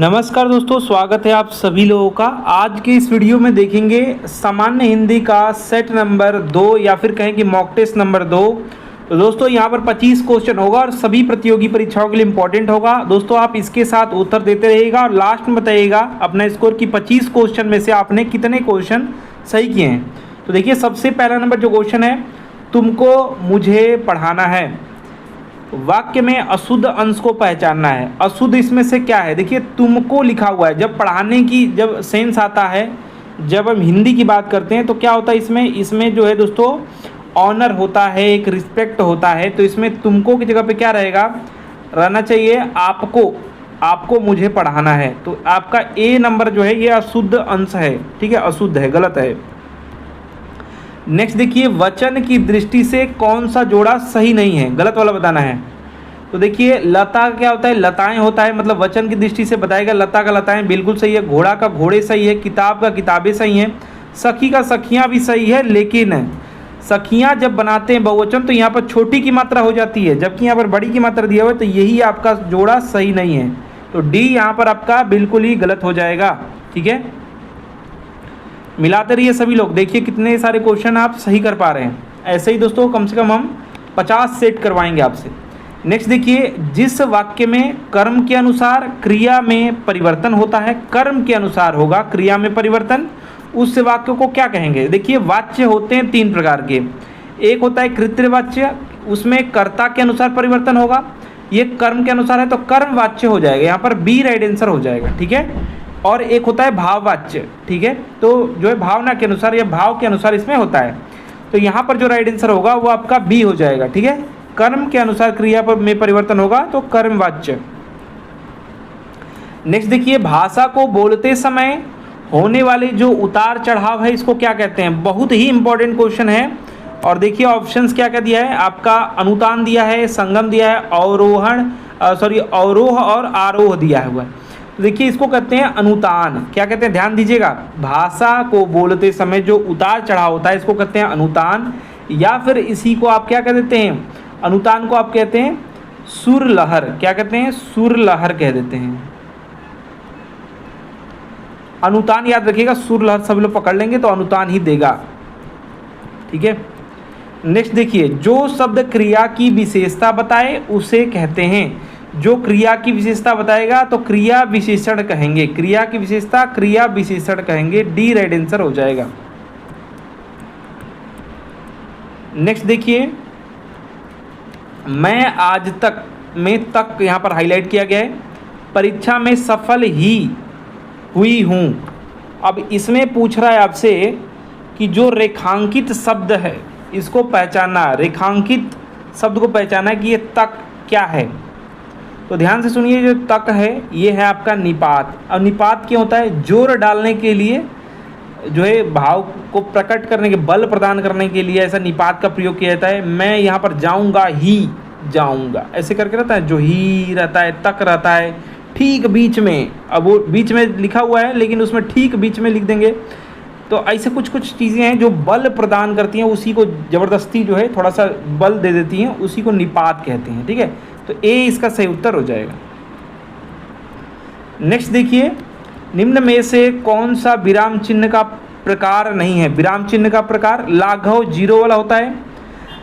नमस्कार दोस्तों, स्वागत है आप सभी लोगों का। आज के इस वीडियो में देखेंगे सामान्य हिंदी का सेट नंबर 2 या फिर कहें कि मॉक टेस्ट नंबर 2। तो दोस्तों यहाँ पर 25 क्वेश्चन होगा और सभी प्रतियोगी परीक्षाओं के लिए इंपॉर्टेंट होगा। दोस्तों आप इसके साथ उत्तर देते रहिएगा और लास्ट में बताइएगा अपना स्कोर की 25 क्वेश्चन में से आपने कितने क्वेश्चन सही किए हैं। तो देखिए सबसे पहला नंबर जो क्वेश्चन है, तुमको मुझे पढ़ाना है। वाक्य में अशुद्ध अंश को पहचानना है। अशुद्ध इसमें से क्या है? देखिए तुमको लिखा हुआ है। जब पढ़ाने की जब सेंस आता है, जब हम हिंदी की बात करते हैं तो क्या होता है इसमें जो है दोस्तों ऑनर होता है, एक रिस्पेक्ट होता है। तो इसमें तुमको की जगह पे क्या रहेगा, रहना चाहिए आपको मुझे पढ़ाना है। तो आपका ए नंबर जो है ये अशुद्ध अंश है, ठीक है, अशुद्ध है, गलत है। नेक्स्ट देखिए, वचन की दृष्टि से कौन सा जोड़ा सही नहीं है, गलत वाला बताना है। तो देखिए लता क्या होता है, लताएं होता है, मतलब वचन की दृष्टि से बताएगा लता का लताएं बिल्कुल सही है, घोड़ा का घोड़े सही है, किताब का किताबें सही हैं, सखी का सखियां भी सही है। लेकिन सखियां जब बनाते हैं बहुवचन तो यहाँ पर छोटी की मात्रा हो जाती है, जबकि यहाँ पर बड़ी की मात्रा दिया हुआ है, तो यही आपका जोड़ा सही नहीं है। तो डी यहाँ पर आपका बिल्कुल ही गलत हो जाएगा, ठीक है। मिलाते रहिए सभी लोग, देखिए कितने सारे क्वेश्चन आप सही कर पा रहे हैं। ऐसे ही दोस्तों कम से कम हम 50 सेट करवाएंगे आपसे। नेक्स्ट देखिए, जिस वाक्य में कर्म के अनुसार क्रिया में परिवर्तन होता है, कर्म के अनुसार होगा क्रिया में परिवर्तन, उस वाक्य को क्या कहेंगे? देखिए वाच्य होते हैं 3 प्रकार के। एक होता है कृत्य वाच्य, उसमें कर्ता के अनुसार परिवर्तन होगा। ये कर्म के अनुसार है तो कर्म वाच्य हो जाएगा, यहाँ पर बी राइट आंसर हो जाएगा, ठीक है। और एक होता है भाववाच्य, ठीक है, तो जो है भावना के अनुसार या भाव के अनुसार इसमें होता है। तो यहाँ पर जो राइट आंसर होगा वो आपका बी हो जाएगा, ठीक है। कर्म के अनुसार क्रिया में परिवर्तन होगा तो कर्मवाच्य। नेक्स्ट देखिए, भाषा को बोलते समय होने वाले जो उतार चढ़ाव है इसको क्या कहते हैं? बहुत ही इंपॉर्टेंट क्वेश्चन है। और देखिए ऑप्शंस क्या क्या दिया है आपका, अनुतान दिया है, संगम दिया है, अवरोह और आरोह दिया हुआ है। देखिए इसको कहते हैं अनुतान। क्या कहते हैं, ध्यान दीजिएगा, भाषा को बोलते समय जो उतार चढ़ाव होता है इसको कहते हैं अनुतान, या फिर इसी को आप क्या कह देते हैं, अनुतान को आप कहते हैं सुर लहर। क्या कहते हैं? सुर लहर कह देते हैं। अनुतान याद रखिएगा, सुर लहर सब लोग पकड़ लेंगे तो अनुतान ही देगा, ठीक है। नेक्स्ट देखिए, जो शब्द क्रिया की विशेषता बताए उसे कहते हैं, जो क्रिया की विशेषता बताएगा तो क्रिया विशेषण कहेंगे, क्रिया की विशेषता क्रिया विशेषण कहेंगे, डी राइट आंसर हो जाएगा। नेक्स्ट देखिए, मैं आज तक में तक यहाँ पर हाईलाइट किया गया है, परीक्षा में सफल ही हुई हूँ। अब इसमें पूछ रहा है आपसे कि जो रेखांकित शब्द है इसको पहचानना, रेखांकित शब्द को पहचाना कि ये तक क्या है। तो ध्यान से सुनिए, जो तक है ये है आपका निपात। अब निपात क्या होता है? जोर डालने के लिए, जो है भाव को प्रकट करने के, बल प्रदान करने के लिए ऐसा निपात का प्रयोग किया जाता है। मैं यहाँ पर जाऊँगा, ही जाऊँगा, ऐसे करके रहता है, जो ही रहता है, तक रहता है ठीक बीच में। अब वो बीच में लिखा हुआ है लेकिन उसमें ठीक बीच में लिख देंगे। तो ऐसे कुछ कुछ चीज़ें हैं जो बल प्रदान करती हैं, उसी को ज़बरदस्ती जो है थोड़ा सा बल दे देती हैं, उसी को निपात कहते हैं, ठीक है। तो ए इसका सही उत्तर हो जाएगा। नेक्स्ट देखिए, निम्न में से कौन सा विराम चिन्ह का प्रकार नहीं है? विराम चिन्ह का प्रकार लाघव जीरो वाला होता है।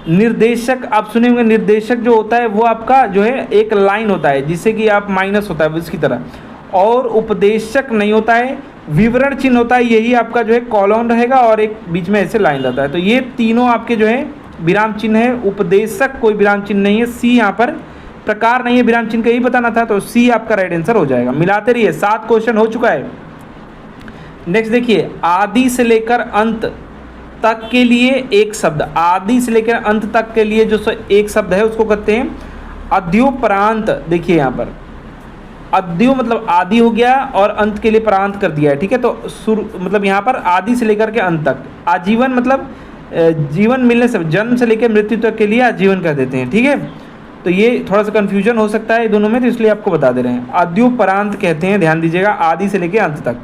निर्देशक, आप सुने होंगे, निर्देशक जो होता है वो आपका जो है एक लाइन होता है जिससे कि आप माइनस होता है इसकी तरह, और उपदेशक नहीं होता है। विवरण चिन्ह होता है, यही आपका जो है कॉलम रहेगा और एक बीच में ऐसे लाइन रहता है। तो ये तीनों आपके जो है विराम चिन्ह है। उपदेशक कोई विराम चिन्ह नहीं है। सी यहाँ पर प्रकार नहीं है विराम चिन्ह का, यही बताना था, तो सी आपका राइट आंसर हो जाएगा। मिलाते रहिए, 7 क्वेश्चन हो चुका है। नेक्स्ट देखिए, आदि से लेकर अंत तक के लिए एक शब्द, आदि से लेकर अंत तक के लिए जो एक शब्द है उसको कहते हैं अद्योपरांत। देखिए यहाँ पर अद्यो मतलब आदि हो गया और अंत के लिए प्रांत कर दिया है, ठीक है। तो सुर मतलब यहाँ पर आदि से लेकर के अंत तक। आजीवन मतलब जीवन मिलने से, जन्म से लेकर मृत्यु तक के लिए आजीवन कर देते हैं, ठीक है। तो ये थोड़ा सा कन्फ्यूजन हो सकता है दोनों में, तो इसलिए आपको बता दे रहे हैं। अद्योपरांत कहते हैं, ध्यान दीजिएगा, आदि से लेकर अंत तक।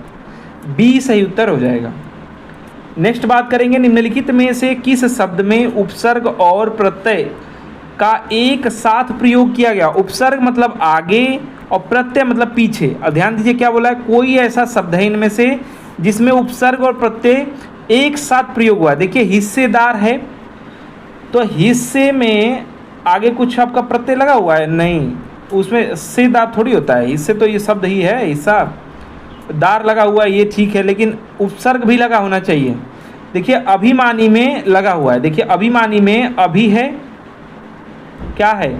बी सही उत्तर हो जाएगा। नेक्स्ट बात करेंगे, निम्नलिखित में से किस शब्द में उपसर्ग और प्रत्यय का एक साथ प्रयोग किया गया? उपसर्ग मतलब आगे और प्रत्यय मतलब पीछे। अब ध्यान दीजिए क्या बोला है, कोई ऐसा शब्द है इनमें से जिसमें उपसर्ग और प्रत्यय एक साथ प्रयोग हुआ है। देखिए हिस्सेदार है, तो हिस्से में आगे कुछ आपका प्रत्यय लगा हुआ है नहीं, उसमें सेदार थोड़ी होता है, हिस्से तो ये शब्द ही है, हिस्सा दार लगा हुआ है ये ठीक है, लेकिन उपसर्ग भी लगा होना चाहिए। देखिए अभिमानी में लगा हुआ है, देखिए अभिमानी में अभी है, क्या है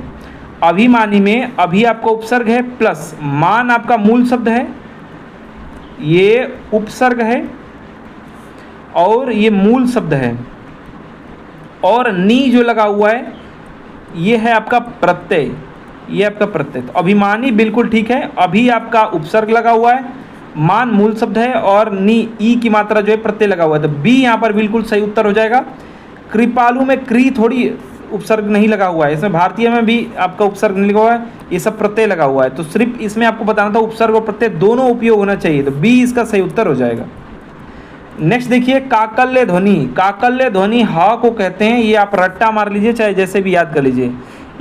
अभिमानी में अभी आपका उपसर्ग है, प्लस मान आपका मूल शब्द है, ये उपसर्ग है और ये मूल शब्द है, और नी जो लगा हुआ है ये है आपका प्रत्यय, ये आपका प्रत्यय। तो अभिमानी बिल्कुल ठीक है, अभी आपका उपसर्ग लगा हुआ है, मान मूल शब्द है और नी ई की मात्रा जो है प्रत्यय लगा हुआ है, तो बी यहाँ पर बिल्कुल सही उत्तर हो जाएगा। कृपालु में क्री थोड़ी उपसर्ग नहीं लगा हुआ है, इसमें भारतीय में भी आपका उपसर्ग नहीं लगा हुआ है, ये सब प्रत्यय लगा हुआ है, तो सिर्फ इसमें आपको बताना था उपसर्ग और प्रत्यय दोनों उपयोग होना चाहिए, तो बी इसका सही उत्तर हो जाएगा। नेक्स्ट देखिए काकल्य ध्वनि, काकल्य ध्वनि ह को कहते हैं, ये आप रट्टा मार लीजिए चाहे जैसे भी याद कर लीजिए।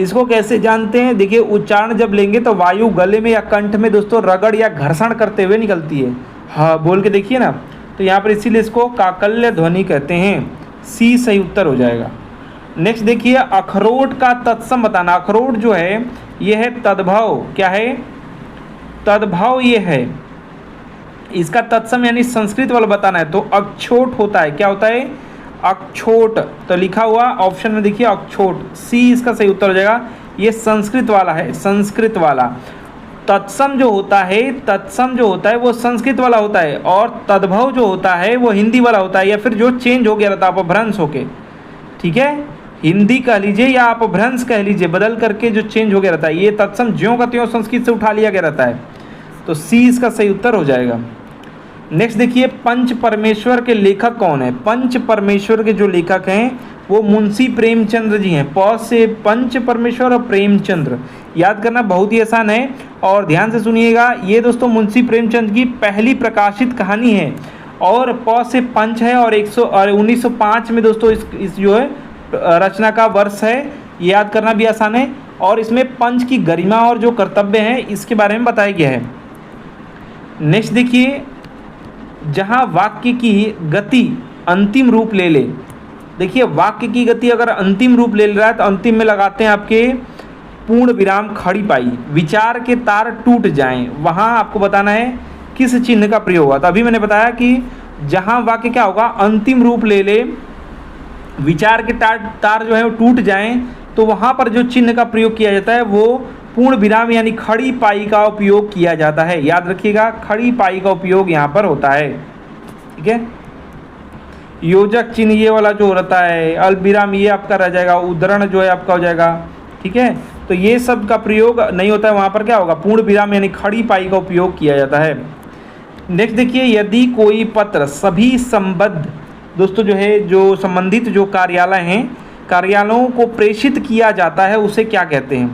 इसको कैसे जानते हैं, देखिए उच्चारण जब लेंगे तो वायु गले में या कंठ में दोस्तों रगड़ या घर्षण करते हुए निकलती है, हाँ बोल के देखिए ना, तो यहाँ पर इसीलिए इसको काकल्य ध्वनि कहते हैं, सी सही उत्तर हो जाएगा। नेक्स्ट देखिए अखरोट का तत्सम बताना, अखरोट जो है ये है तद्भव, क्या है तद्भव ये है, इसका तत्सम यानी संस्कृत वाला बताना है तो अक्षोट होता है, क्या होता है अक्षोट, तो लिखा हुआ ऑप्शन में देखिए अक्षोट, सी इसका सही उत्तर हो जाएगा, ये संस्कृत वाला है, संस्कृत वाला। तत्सम जो होता है, तत्सम जो होता है वो संस्कृत वाला होता है, और तद्भव जो होता है वो हिंदी वाला होता है, या फिर जो चेंज हो गया रहता है अपभ्रंश होके, ठीक है, हिंदी कह लीजिए या अपभ्रंश कह लीजिए, बदल करके जो चेंज हो गया रहता है, ये तत्सम ज्यों का त्यों संस्कृत से उठा लिया गया रहता है, तो सी इसका सही उत्तर हो जाएगा। नेक्स्ट देखिए पंच परमेश्वर के लेखक कौन है, पंच परमेश्वर के जो लेखक हैं वो मुंशी प्रेमचंद्र जी हैं, प से पंच परमेश्वर और प्रेमचंद्र, याद करना बहुत ही आसान है, और ध्यान से सुनिएगा, ये दोस्तों मुंशी प्रेमचंद की पहली प्रकाशित कहानी है, और प से पंच है, और 1905 में दोस्तों इस जो है रचना का वर्ष है, याद करना भी आसान है, और इसमें पंच की गरिमा और जो कर्तव्य हैं इसके बारे में बताया गया है। नेक्स्ट देखिए जहाँ वाक्य की गति अंतिम रूप ले ले, देखिए वाक्य की गति अगर अंतिम रूप ले रहा है तो अंतिम में लगाते हैं आपके पूर्ण विराम खड़ी पाई, विचार के तार टूट जाएं, वहाँ आपको बताना है किस चिन्ह का प्रयोग हुआ। तो अभी मैंने बताया कि जहाँ वाक्य क्या होगा अंतिम रूप ले ले, विचार के तार जो है वो टूट जाएं, तो वहाँ पर जो चिन्ह का प्रयोग किया जाता है वो पूर्ण विराम यानी खड़ी पाई का उपयोग किया जाता है, याद रखिएगा खड़ी पाई का उपयोग यहाँ पर होता है, ठीक है। योजक चिन्ह ये वाला जो रहता है, अल्पविराम ये आपका रह जाएगा, उद्धरण जो है आपका हो जाएगा, ठीक है, तो ये सब का प्रयोग नहीं होता है, वहाँ पर क्या होगा पूर्ण विराम यानी खड़ी पाई का उपयोग किया जाता है। नेक्स्ट देखिए यदि कोई पत्र सभी संबद्ध दोस्तों जो है जो संबंधित जो कार्यालय हैं कार्यालयों को प्रेषित किया जाता है उसे क्या कहते हैं,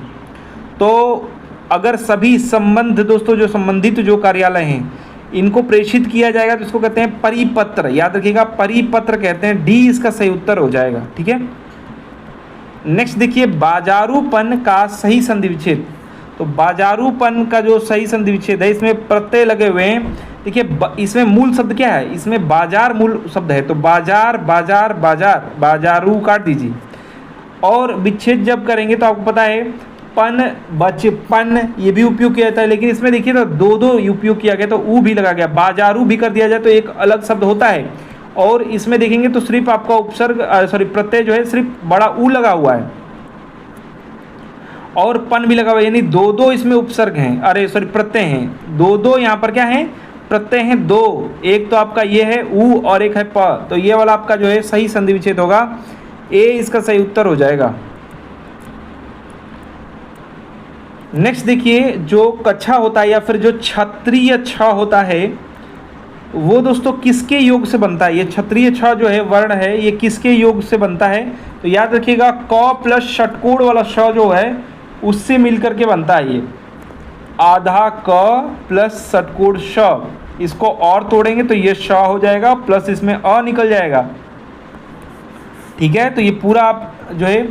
तो अगर सभी संबंध दोस्तों जो संबंधित जो कार्यालय हैं इनको प्रेषित किया जाएगा तो इसको कहते हैं परिपत्र, याद रखिएगा परिपत्र कहते हैं, डी इसका सही उत्तर हो जाएगा, ठीक है। नेक्स्ट देखिए बाजारूपन का सही संधि विच्छेद, तो बाजारूपन का जो सही संधि विच्छेद है इसमें प्रत्यय लगे हुए हैं, देखिए इसमें मूल शब्द क्या है, इसमें बाजार मूल शब्द है, तो बाजार बाजार बाजार बाजारू काट दीजिए, और विच्छेद जब करेंगे तो आपको पता है पन बचपन ये भी उपयोग किया जाता है, लेकिन इसमें देखिए तो दो उपयोग किया गया तो ऊ भी लगा गया, बाजारू भी कर दिया जाए तो एक अलग शब्द होता है, और इसमें देखेंगे तो सिर्फ आपका उपसर्ग प्रत्यय जो है सिर्फ बड़ा ऊ लगा हुआ है और पन भी लगा हुआ है, यानी दो इसमें उपसर्ग हैं, प्रत्यय हैं, दो यहाँ पर क्या है प्रत्यय हैं दो, एक तो आपका ये है ऊ और एक है प, तो ये वाला आपका जो है सही संधि विच्छेद होगा, ए इसका सही उत्तर हो जाएगा। नेक्स्ट देखिए जो कच्छा होता है या फिर जो क्षत्रिय छ होता है वो दोस्तों किसके योग से बनता है, ये क्षत्रिय छ जो है वर्ण है ये किसके योग से बनता है, तो याद रखिएगा क प्लस षटकोण वाला श जो है उससे मिलकर के बनता है, ये आधा क प्लस षटकोण श, इसको और तोड़ेंगे तो ये श हो जाएगा प्लस इसमें अ निकल जाएगा, ठीक है। तो ये पूरा आप जो है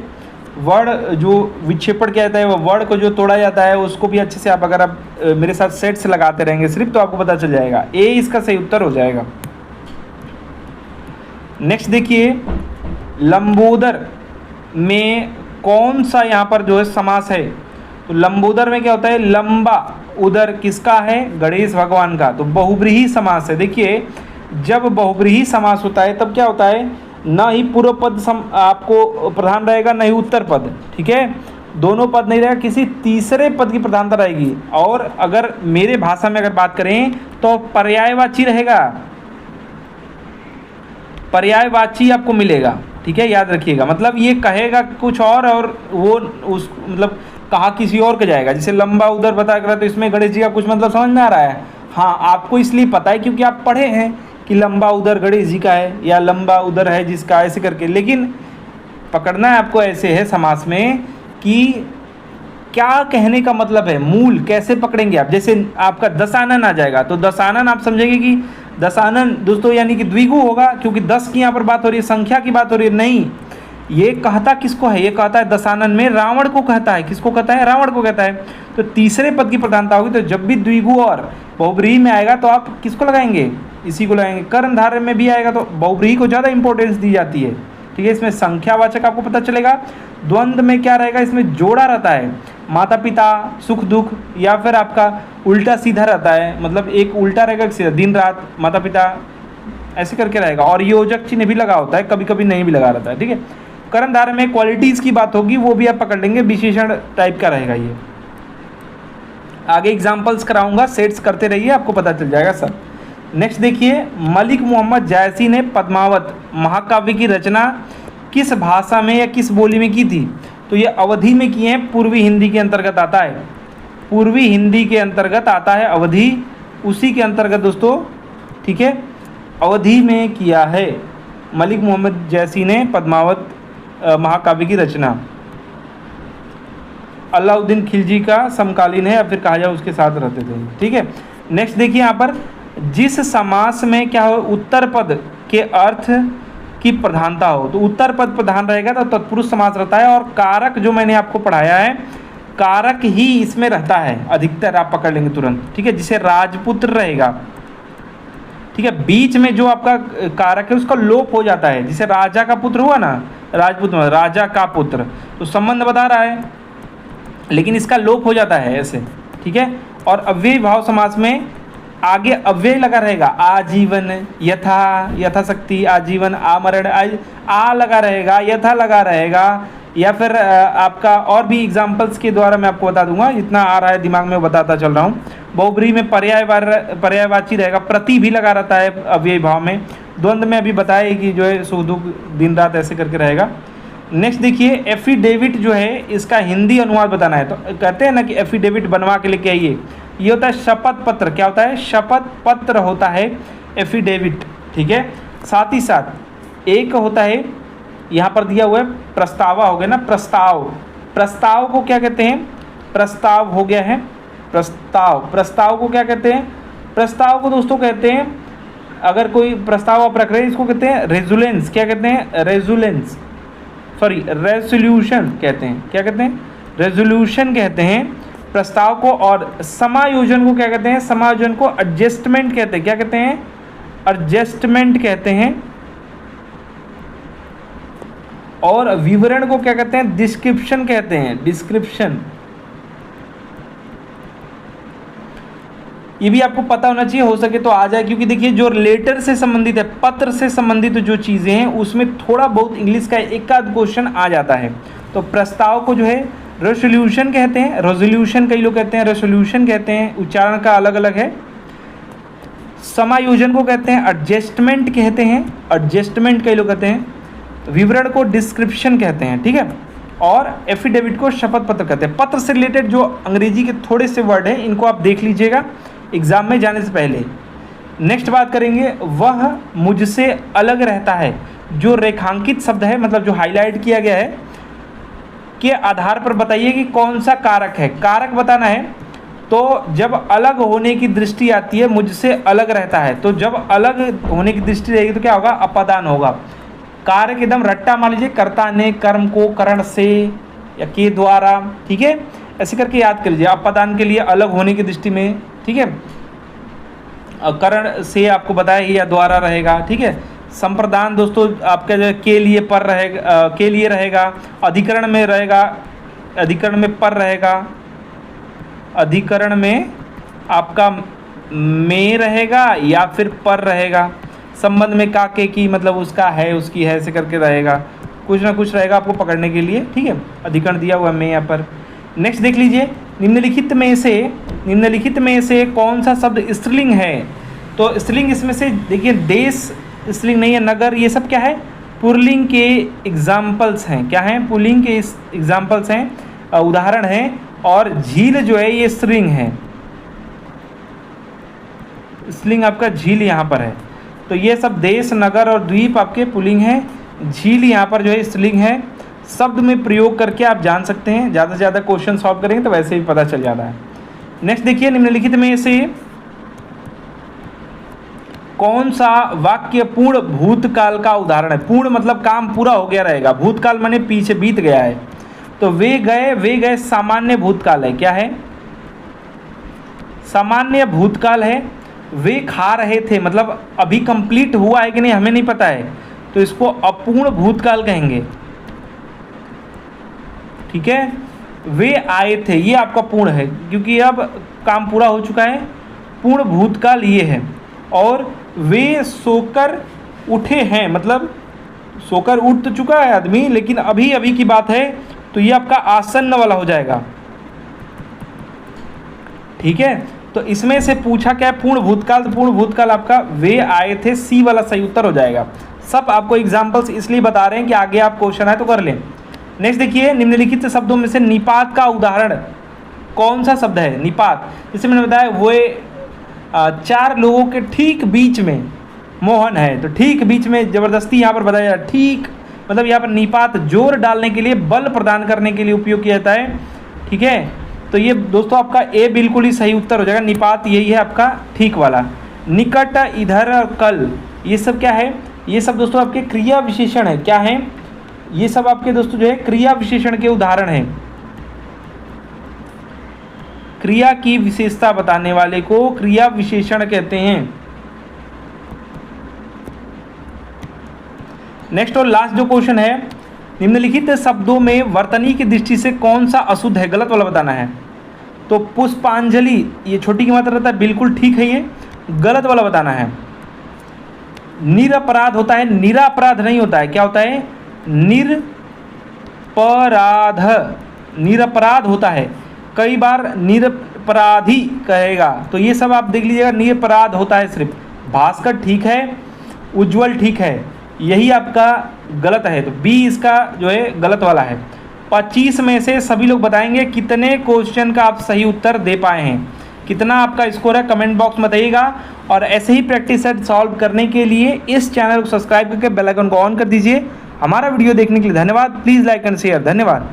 वर्ड जो विक्षेपण क्या जाता है, वो वर्ड को जो तोड़ा जाता है उसको भी अच्छे से आप अगर आप मेरे साथ सेट से लगाते रहेंगे सिर्फ, तो आपको पता चल जाएगा। ए इसका सही उत्तर हो जाएगा। नेक्स्ट देखिए, लंबोदर में कौन सा यहाँ पर जो है समास है? तो लंबोदर में क्या होता है? लंबा उदर किसका है? गणेश भगवान का। तो बहुब्रीहि समास है। देखिए जब बहुब्रीहि समास होता है तब क्या होता है, ना ही पूर्व पद आपको प्रधान रहेगा, ना ही उत्तर पद, ठीक है, दोनों पद नहीं रहेगा, किसी तीसरे पद की प्रधानता रहेगी। और अगर मेरे भाषा में अगर बात करें तो पर्यायवाची रहेगा, पर्यायवाची आपको मिलेगा, ठीक है, याद रखिएगा। मतलब ये कहेगा कुछ और वो उस मतलब कहा किसी और के जाएगा। जैसे लंबा उधर बता कर, तो इसमें गणेश जी का कुछ मतलब समझ में आ रहा है? हाँ, आपको इसलिए पता है क्योंकि आप पढ़े हैं कि लंबा उधर गणेश जी का है या लंबा उधर है जिसका, ऐसे करके। लेकिन पकड़ना है आपको ऐसे है समास में कि क्या कहने का मतलब है, मूल कैसे पकड़ेंगे आप। जैसे आपका दशानन आ जाएगा तो दशानन आप समझेंगे कि दशानन दोस्तों यानी कि द्विगु होगा, क्योंकि 10 की यहाँ पर बात हो रही है, संख्या की बात हो रही है। नहीं, ये कहता किसको है? ये कहता है दशानन में रावण को कहता है। किसको कहता है? रावण को कहता है। तो तीसरे पद की प्रधानता होगी। तो जब भी द्विगु और बहुब्रीहि में आएगा तो आप किसको लगाएंगे? इसी को लगाएंगे। कर्णधारय में भी आएगा तो बहुब्रीहि को ज़्यादा इंपॉर्टेंस दी जाती है, ठीक है। इसमें संख्यावाचक आपको पता चलेगा। द्वंद्व में क्या रहेगा? इसमें जोड़ा रहता है, माता पिता, सुख दुख, या फिर आपका उल्टा सीधा रहता है, मतलब एक उल्टा रहेगा सीधा, दिन रात, माता पिता, ऐसे करके रहेगा। और योजक चिन्ह भी लगा होता है, कभी कभी नहीं भी लगा रहता है, ठीक है। कर्णधारय में क्वालिटीज़ की बात होगी, वो भी आप पकड़ लेंगे, विशेषण टाइप का रहेगा ये। आगे एग्जाम्पल्स कराऊंगा, सेट्स करते रहिए, आपको पता चल जाएगा सब। नेक्स्ट देखिए, मलिक मोहम्मद जायसी ने पद्मावत महाकाव्य की रचना किस भाषा में या किस बोली में की थी? तो ये अवधी में किए हैं, पूर्वी हिंदी के अंतर्गत आता है, पूर्वी हिंदी के अंतर्गत आता है अवधी, उसी के अंतर्गत दोस्तों, ठीक है, अवधी में किया है मलिक मोहम्मद जायसी ने पद्मावत महाकाव्य की रचना। अलाउद्दीन खिलजी का समकालीन है, या फिर कहा जाए उसके साथ रहते थे, ठीक है। नेक्स्ट देखिए यहाँ पर, जिस समास में क्या हो, उत्तर पद के अर्थ की प्रधानता हो, तो उत्तर पद प्रधान रहेगा तो तत्पुरुष समास रहता है। और कारक जो मैंने आपको पढ़ाया है, कारक ही इसमें रहता है अधिकतर, आप पकड़ लेंगे तुरंत, ठीक है। जिसे राजपुत्र रहेगा, ठीक है, बीच में जो आपका कारक है उसका लोप हो जाता है। जिसे राजा का पुत्र हुआ ना, राजपुत्र, राजा का पुत्र, तो संबंध बता रहा है, लेकिन इसका लोप हो जाता है ऐसे, ठीक है। और अव्ययी भाव समास में आगे अव्यय लगा रहेगा, आजीवन, यथा, यथाशक्ति, आजीवन, आमरण, आ लगा रहेगा, यथा लगा रहेगा, या फिर आपका और भी एग्जाम्पल्स के द्वारा मैं आपको बता दूंगा, जितना आ रहा है दिमाग में बताता चल रहा हूँ। बहुब्रीहि में पर्यायवाची रहेगा, प्रति भी लगा रहता है अव्ययी भाव में। द्वंद्व में अभी बताया कि जो है सुख दुख, दिन रात, ऐसे करके रहेगा। नेक्स्ट देखिए, एफिडेविट जो है इसका हिंदी अनुवाद बताना है, तो कहते हैं ना कि एफिडेविट बनवा के लेके आइए। ये होता है शपथ पत्र। क्या होता है? शपथ पत्र होता है एफिडेविट, ठीक है। साथ ही साथ एक होता है यहाँ पर दिया हुआ है प्रस्तावा, हो गया ना, प्रस्ताव। प्रस्ताव को क्या कहते हैं? प्रस्ताव हो गया है प्रस्ताव। प्रस्ताव को क्या कहते हैं? प्रस्ताव को दोस्तों कहते हैं, अगर कोई प्रस्ताव आप रख रहे हैं, इसको कहते हैं रेजुलेंस। क्या कहते हैं? रेजुलेंस, सॉरी रेजोल्यूशन कहते हैं। क्या कहते हैं? रेजोल्यूशन कहते हैं प्रस्ताव को। और समायोजन को क्या कहते हैं? समायोजन को एडजस्टमेंट कहते हैं। क्या कहते हैं? एडजस्टमेंट कहते हैं। और विवरण को क्या कहते हैं? डिस्क्रिप्शन कहते हैं, डिस्क्रिप्शन। ये भी आपको पता होना चाहिए, हो सके तो आ जाए, क्योंकि देखिए जो लेटर से संबंधित है, पत्र से संबंधित जो चीज़ें हैं उसमें थोड़ा बहुत इंग्लिश का एक आध क्वेश्चन आ जाता है। तो प्रस्ताव को जो है रेजोल्यूशन कहते हैं, रेजोल्यूशन कई लोग कहते हैं, रेजोल्यूशन कहते हैं, उच्चारण का अलग अलग है। समायोजन को कहते हैं एडजस्टमेंट कहते हैं, एडजस्टमेंट कई लोग कहते हैं। विवरण को डिस्क्रिप्शन कहते हैं, ठीक है। और एफिडेविट को शपथ पत्र कहते हैं। पत्र से रिलेटेड जो अंग्रेजी के थोड़े से वर्ड हैं इनको आप देख लीजिएगा एग्जाम में जाने से पहले। नेक्स्ट बात करेंगे, वह मुझसे अलग रहता है। जो रेखांकित शब्द है, मतलब जो हाईलाइट किया गया है, के आधार पर बताइए कि कौन सा कारक है। कारक बताना है, तो जब अलग होने की दृष्टि आती है, मुझसे अलग रहता है, तो जब अलग होने की दृष्टि रहेगी तो क्या होगा? अपादान होगा। कारक एकदम रट्टा मान लीजिए, कर्ता ने कर्म को करण से या के द्वारा, ठीक है, ऐसे करके याद कर लीजिए। अपादान के लिए अलग होने की दृष्टि में, ठीक है, करण से आपको बताया या द्वारा रहेगा, ठीक है। संप्रदान दोस्तों आपका जो के लिए पर रहेगा, के लिए रहेगा। अधिकरण में रहेगा, अधिकरण में पर रहेगा, अधिकरण में आपका में रहेगा या फिर पर रहेगा। संबंध में का के की मतलब उसका है, उसकी है, ऐसे करके रहेगा, कुछ ना कुछ रहेगा आपको पकड़ने के लिए, ठीक है। अधिकरण दिया हुआ में यहाँ पर। नेक्स्ट देख लीजिए, निम्नलिखित में से कौन सा शब्द स्त्रीलिंग है? तो स्त्रीलिंग इसमें से देखिए, देश स्त्रीलिंग नहीं है, नगर ये सब क्या है, पुल्लिंग के एग्जाम्पल्स हैं। क्या हैं? पुल्लिंग के एग्जाम्पल्स हैं, उदाहरण हैं। और झील जो है ये स्त्रीलिंग है, स्त्रीलिंग आपका झील यहाँ पर है। तो ये सब देश, नगर और द्वीप आपके पुल्लिंग हैं। झील यहाँ पर जो है स्त्रीलिंग है। शब्द में प्रयोग करके आप जान सकते हैं, ज़्यादा से ज़्यादा क्वेश्चन सॉल्व करेंगे तो वैसे भी पता चल जाता है। नेक्स्ट देखिए, निम्नलिखित में से कौन सा वाक्य पूर्ण भूतकाल का उदाहरण है? पूर्ण मतलब काम पूरा हो गया रहेगा, भूतकाल माने पीछे बीत गया है। तो वे गए सामान्य भूतकाल है। क्या है? सामान्य भूतकाल है। वे खा रहे थे मतलब अभी कंप्लीट हुआ है कि नहीं हमें नहीं पता है, तो इसको अपूर्ण भूतकाल कहेंगे, ठीक है। वे आए थे, ये आपका पूर्ण है क्योंकि अब काम पूरा हो चुका है, पूर्ण भूतकाल ये है। और वे सोकर उठे हैं मतलब सोकर उठ तो चुका है आदमी, लेकिन अभी अभी की बात है, तो ये आपका आसन्न वाला हो जाएगा, ठीक है। तो इसमें से पूछा क्या है? पूर्ण भूतकाल। तो पूर्ण भूतकाल आपका वे आए थे, सी वाला सही उत्तर हो जाएगा। सब आपको एग्जाम्पल्स इसलिए बता रहे हैं कि आगे आप क्वेश्चन है तो कर लें। नेक्स्ट देखिए, निम्नलिखित शब्दों में से निपात का उदाहरण कौन सा शब्द है? निपात, जैसे मैंने बताया वो चार लोगों के ठीक बीच में मोहन है, तो ठीक बीच में ज़बरदस्ती यहाँ पर बताया ठीक, मतलब यहाँ पर निपात जोर डालने के लिए, बल प्रदान करने के लिए उपयोग किया जाता है, ठीक है। तो ये दोस्तों आपका ए बिल्कुल ही सही उत्तर हो जाएगा। निपात यही है आपका ठीक वाला। निकट, इधर, कल, ये सब क्या है? ये सब दोस्तों आपके क्रिया विशेषण है। क्या है? ये सब आपके दोस्तों जो है क्रिया विशेषण के उदाहरण हैं। क्रिया की विशेषता बताने वाले को क्रिया विशेषण कहते हैं। नेक्स्ट और लास्ट जो क्वेश्चन है, निम्नलिखित शब्दों में वर्तनी की दृष्टि से कौन सा अशुद्ध है? गलत वाला बताना है। तो पुष्पांजलि, ये छोटी की मात्रा रहता है, बिल्कुल ठीक है, ये गलत वाला बताना है। निरपराध होता है, निरापराध नहीं होता है। क्या होता है? निरपराध, निरपराध होता है। कई बार निरपराधी कहेगा, तो ये सब आप देख लीजिएगा, निरपराध होता है सिर्फ। भास्कर ठीक है, उज्जवल ठीक है, यही आपका गलत है। तो बी इसका जो है गलत वाला है। 25 में से सभी लोग बताएंगे कितने क्वेश्चन का आप सही उत्तर दे पाए हैं, कितना आपका स्कोर है, कमेंट बॉक्स में बताइएगा। और ऐसे ही प्रैक्टिस सेट सॉल्व करने के लिए इस चैनल को सब्सक्राइब करके बेल आइकन को ऑन कर दीजिए। हमारा वीडियो देखने के लिए धन्यवाद। Please like and share. धन्यवाद।